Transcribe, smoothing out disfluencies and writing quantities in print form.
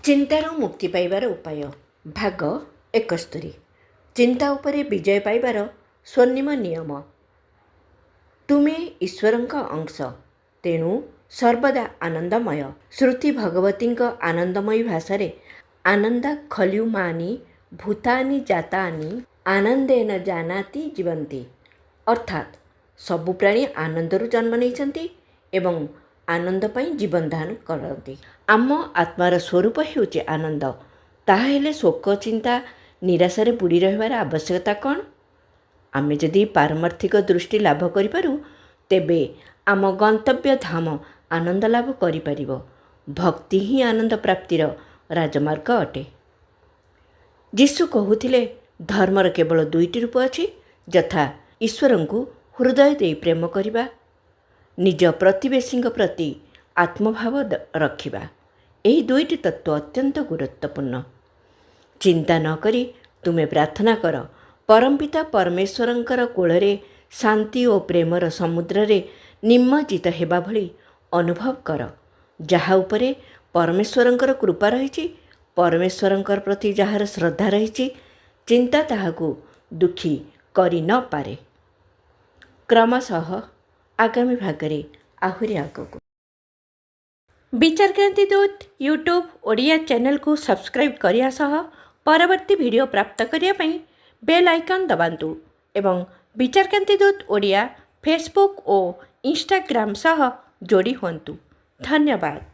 ଚିନ୍ତାରୁ ମୁକ୍ତି ପାଇବାର ଉପାୟ ଭାଗ 71। ଚିନ୍ତା ଉପରେ ବିଜୟ ପାଇବାର ସ୍ୱର୍ଣ୍ଣିମ ନିୟମ। ତୁମେ ଈଶ୍ୱରଙ୍କ ଅଂଶ, ତେଣୁ ସର୍ବଦା ଆନନ୍ଦମୟ। ଶ୍ରୁତି ଭଗବତୀଙ୍କ ଆନନ୍ଦମୟୀ ଭାଷାରେ ଆନନ୍ଦା ଖଲ୍ୟୁମାନି ଭୂତାନି ଜାତାନି ଆନନ୍ଦେନ ଜାନାତି ଜୀବନ୍ତି, ଅର୍ଥାତ୍ ସବୁ ପ୍ରାଣୀ ଆନନ୍ଦରୁ ଜନ୍ମ ନେଇଛନ୍ତି ଏବଂ ଆନନ୍ଦ ପାଇଁ ଜୀବନ ଧାରଣ କରନ୍ତି। ଆମ ଆତ୍ମାର ସ୍ୱରୂପ ହେଉଛି ଆନନ୍ଦ। ତାହେଲେ ଶୋକ, ଚିନ୍ତା, ନିରାଶାରେ ବୁଡ଼ି ରହିବାର ଆବଶ୍ୟକତା କ'ଣ? ଆମେ ଯଦି ପାରମାର୍ଥିକ ଦୃଷ୍ଟି ଲାଭ କରିପାରୁ, ତେବେ ଆମ ଗନ୍ତବ୍ୟ ଧାମ ଆନନ୍ଦ ଲାଭ କରିପାରିବ। ଭକ୍ତି ହିଁ ଆନନ୍ଦ ପ୍ରାପ୍ତିର ରାଜମାର୍ଗ ଅଟେ। ଯୀଶୁ କହୁଥିଲେ, ଧର୍ମର କେବଳ ଦୁଇଟି ରୂପ ଅଛି, ଯଥା ଈଶ୍ୱରଙ୍କୁ ହୃଦୟ ଦେଇ ପ୍ରେମ କରିବା, ନିଜ ପ୍ରତିବେଶୀଙ୍କ ପ୍ରତି ଆତ୍ମଭାବ ରଖିବା। ଏହି ଦୁଇଟି ତତ୍ତ୍ୱ ଅତ୍ୟନ୍ତ ଗୁରୁତ୍ୱପୂର୍ଣ୍ଣ। ଚିନ୍ତା ନ କରି ତୁମେ ପ୍ରାର୍ଥନା କର। ପରମପିତା ପରମେଶ୍ୱରଙ୍କର କୋଳରେ ଶାନ୍ତି ଓ ପ୍ରେମର ସମୁଦ୍ରରେ ନିମଜ୍ଜିତ ହେବା ଭଳି ଅନୁଭବ କର। ଯାହା ଉପରେ ପରମେଶ୍ୱରଙ୍କର କୃପା ରହିଛି, ପରମେଶ୍ୱରଙ୍କ ପ୍ରତି ଯାହାର ଶ୍ରଦ୍ଧା ରହିଛି, ଚିନ୍ତା ତାହାକୁ ଦୁଃଖୀ କରି ନ ପାରେ। କ୍ରମଶଃ ଆଗାମୀ ଭାଗରେ ଆହୁରି ଆଗକୁ। ବିଚାରକ୍ରାନ୍ତି ଦୂତ ୟୁଟ୍ୟୁବ୍ ଓଡ଼ିଆ ଚ୍ୟାନେଲକୁ ସବସ୍କ୍ରାଇବ୍ କରିବା ସହ ପରବର୍ତ୍ତୀ ଭିଡ଼ିଓ ପ୍ରାପ୍ତ କରିବା ପାଇଁ ବେଲ୍ ଆଇକନ୍ ଦବାନ୍ତୁ ଏବଂ ବିଚାରକ୍ରାନ୍ତି ଦୂତ ଓଡ଼ିଆ ଫେସବୁକ୍ ଓ ଇନଷ୍ଟାଗ୍ରାମ ସହ ଯୋଡ଼ି ହୁଅନ୍ତୁ। ଧନ୍ୟବାଦ।